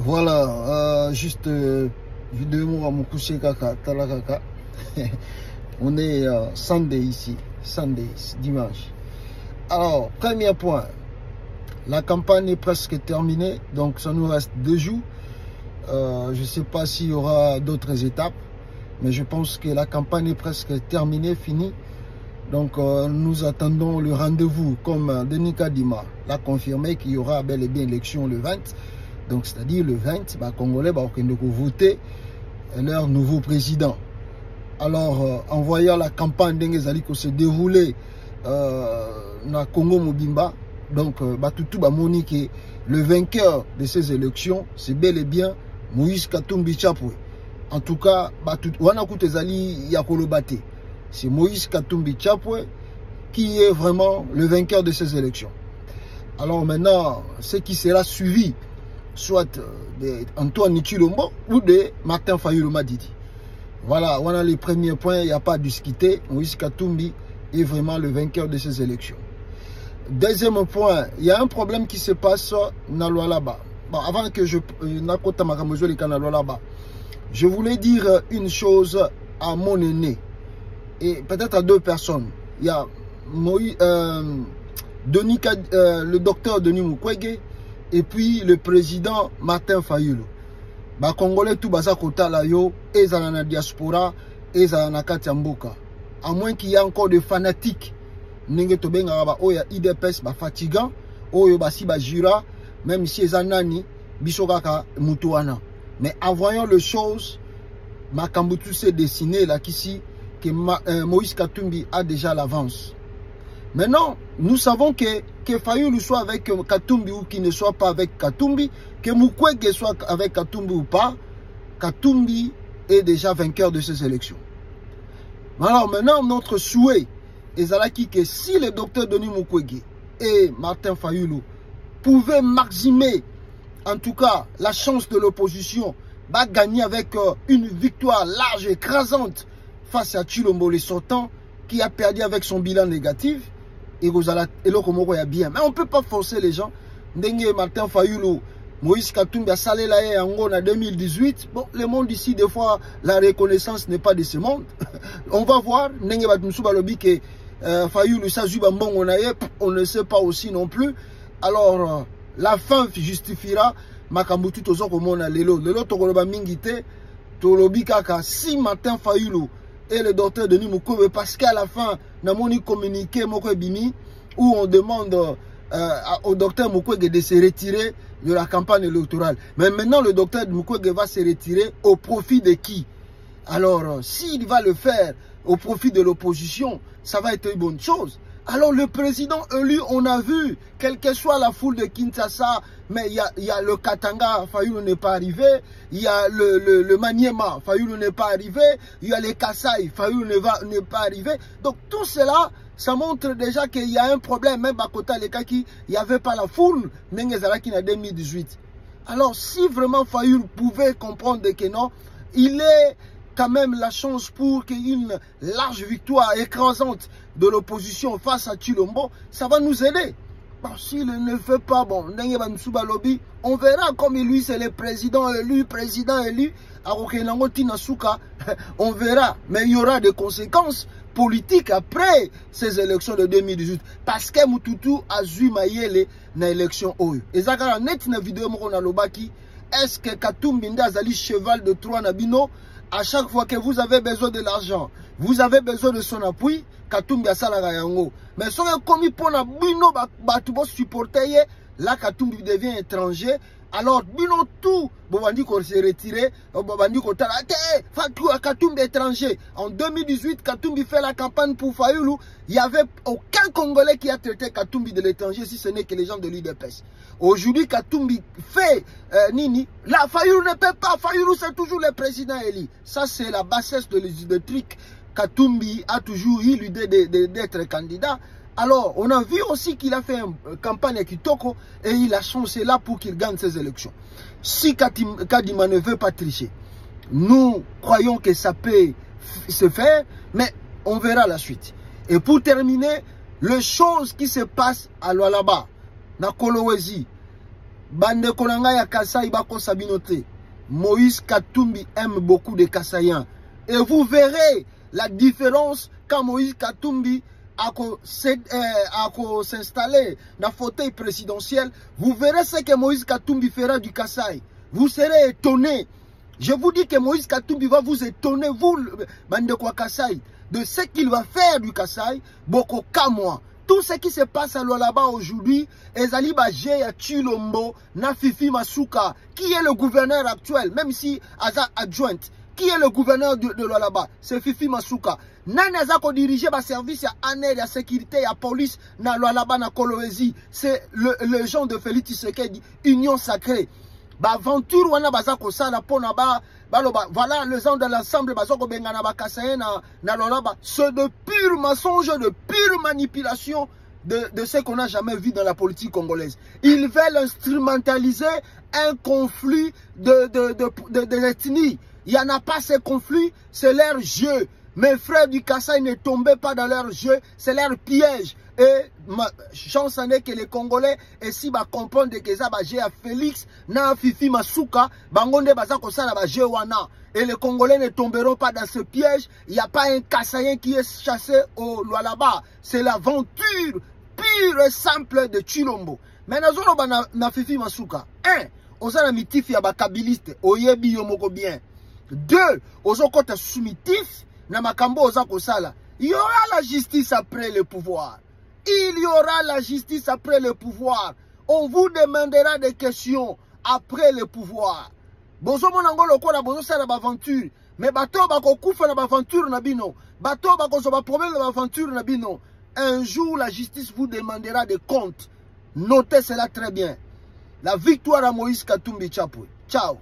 Voilà, juste vidéo à mon coucher kaka, talakaka. On est Sunday ici, Sunday, dimanche. Alors, premier point, la campagne est presque terminée, donc ça nous reste 2 jours. Je ne sais pas s'il y aura d'autres étapes, mais je pense que la campagne est presque terminée, finie. Donc nous attendons le rendez-vous, comme Denis Kadima l'a confirmé, qu'il y aura bel et bien élection le 20. Donc c'est-à-dire le 20, les Congolais vont voter leur nouveau président. Alors en voyant la campagne d'Engezali qui se déroulait dans Congo Mobimba, donc tout que le vainqueur de ces élections, c'est bel et bien Moïse Katumbi Chapwe. En tout cas, c'est Moïse Katumbi Chapwe qui est vraiment le vainqueur de ces élections. Alors maintenant, ce qui sera suivi, soit d'Antoine Nichilombo ou de Martin Fayulu Madidi. Voilà, on a les premiers points, il n'y a pas à discuter. Moïse Katumbi est vraiment le vainqueur de ces élections. Deuxième point, il y a un problème qui se passe dans Lualaba. Bon, avant que je voulais dire une chose à mon aîné et peut-être à 2 personnes. Il y a le docteur Denis Mukwege et puis le président Martin Fayulu. Les Congolais tout basa kota la yo, ils sont dans diaspora, ils sont dans Katiamboka. À moins qu'il y ait encore des fanatiques, n'enge to benga ba oya IDPS ba fatigant, oyo basi ba jura, même si ils nani bisokaka mutuana. Mais en voyant les choses, Makambutu s'est dessiné là qu'ici que Moïse Katumbi a déjà l'avance. Maintenant, nous savons que Fayulu soit avec Katumbi ou qu'il ne soit pas avec Katumbi, que Mukwege soit avec Katumbi ou pas, Katumbi est déjà vainqueur de ces élections. Alors maintenant, notre souhait est que si le docteur Denis Mukwege et Martin Fayulu pouvaient maximer, en tout cas, la chance de l'opposition, va gagner avec une victoire large et écrasante face à Chilombo, les sortant, qui a perdu avec son bilan négatif. Et bien. Mais on ne peut pas forcer les gens. Ndenge Martin Fayulu, Moïse Katumbi a salé la en 2018. Bon, le monde ici, des fois, la reconnaissance n'est pas de ce monde. On va voir. Ndenge Batumsuba Lobi que Fayulu Sazuba Mbongo Naye, on ne sait pas aussi non plus. Alors, la fin justifiera Makambutu Tozo Komona Lelo. Lelo Tokoloba Mingite, Tolobi Kaka, si Martin Fayulu et le docteur Denis Mukwege, parce qu'à la fin, nous avons communiqué où on demande au docteur Mukwege de se retirer de la campagne électorale. Mais maintenant, le docteur Mukwege va se retirer au profit de qui? Alors, s'il va le faire au profit de l'opposition, ça va être une bonne chose. Alors, le président élu, on a vu, quelle que soit la foule de Kinshasa, mais il y a le Katanga, Fayulu n'est pas arrivé, il y a le Maniema, Fayulu n'est pas arrivé, il y a les Kasaï, Fayulu n'est pas arrivé. Donc, tout cela, ça montre déjà qu'il y a un problème, même à côté de Kaki, il n'y avait pas la foule, Nengezalaki en 2018. Alors, si vraiment Fayulu pouvait comprendre que non, il est quand même la chance pour qu'il y ait une large victoire écrasante de l'opposition face à Chilombo, ça va nous aider. Bon, s'il ne le fait pas, bon, on verra comme lui c'est le président élu, on verra, mais il y aura des conséquences politiques après ces élections de 2018 parce que Mututu a joué Mayele dans l'élection OU. Et ça a net une vidéo est-ce que Katumbi Ndazali cheval de Troie Nabino? À chaque fois que vous avez besoin de l'argent, vous avez besoin de son appui, Katumbi a salaga yango. Mais si on a commis pour la bino, batubo supporter, là Katumbi devient étranger. Alors bino tout, Bobandi qu'on s'est retiré, Bobandi qu'on t'a Fatou à Katumbi étranger. En 2018, Katumbi fait la campagne pour Fayulu. Il n'y avait aucun Congolais qui a traité Katumbi de l'étranger si ce n'est que les gens de l'UDPS. Aujourd'hui, Katumbi fait Nini. Là, Fayulu ne peut pas. Fayulu, c'est toujours le président élu. Ça, c'est la bassesse de truc. Katumbi a toujours eu l'idée d'être candidat. Alors, on a vu aussi qu'il a fait une campagne à Kitoko et il a changé là pour qu'il gagne ses élections. Si Kadima ne veut pas tricher, nous croyons que ça peut se faire, mais on verra la suite. Et pour terminer, les choses qui se passent à Lualaba, dans Kolwezi, Bande Konanga ya Kasai bako sabinote. Moïse Katumbi aime beaucoup de Kassaïens. Et vous verrez la différence quand Moïse Katumbi a s'installer dans le fauteuil présidentiel. Vous verrez ce que Moïse Katumbi fera du Kasaï. Vous serez étonnés. Je vous dis que Moïse Katumbi va vous étonner, vous, Bande Kwa Kasaï, de ce qu'il va faire du Kasaï, Boko Kamwa. Tout ce qui se passe à Lualaba aujourd'hui, Ezali Baje ya Chilombo, Nafifi Masuka, qui est le gouverneur actuel, même si Aza adjoint, qui est le gouverneur de Lualaba, c'est Fifi Masuka. Nani Azako dirige le service à ANER, à sécurité, à police, na Lualaba, na Kolwezi, c'est le gens de Félix Tshisekedi, Union sacrée. Ba aventure wana bazako sala pona voilà les gens de l'ensemble bazako bengana ba Kassaïen na Lualaba, c'est de pure mensonge, de pure manipulation de ce qu'on n'a jamais vu dans la politique congolaise. Ils veulent instrumentaliser un conflit de ethnie. Il n'y en a pas ce conflit, c'est leur jeu. Mes frères du Kasaï ne tombaient pas dans leur jeu, c'est leur piège. Et chance en est que les Congolais, et si ba comprendre que ça ba à Félix, na Fifi Masuka, bangonde baza kosala ba wana. Et les Congolais ne tomberont pas dans ce piège. Il n'y a pas un Kassaïen qui est chassé au Lualaba. C'est l'aventure pure et simple de Chilombo. Mais na Fifi Masuka. 1. Osala mitif ya ba kabiliste, oyebi yomoko bien. 2. Ozokote soumitif, na makambo oza kosala. Il y aura la justice après le pouvoir. Il y aura la justice après le pouvoir. On vous demandera des questions après le pouvoir. Bozo monangolo kola bozo sala aventure. Mais bato bako kufa na aventure na bino. Bato bako so ba problème na aventure na bino. Un jour la justice vous demandera des comptes. Notez cela très bien. La victoire à Moïse Katumbi Chapwe. Ciao.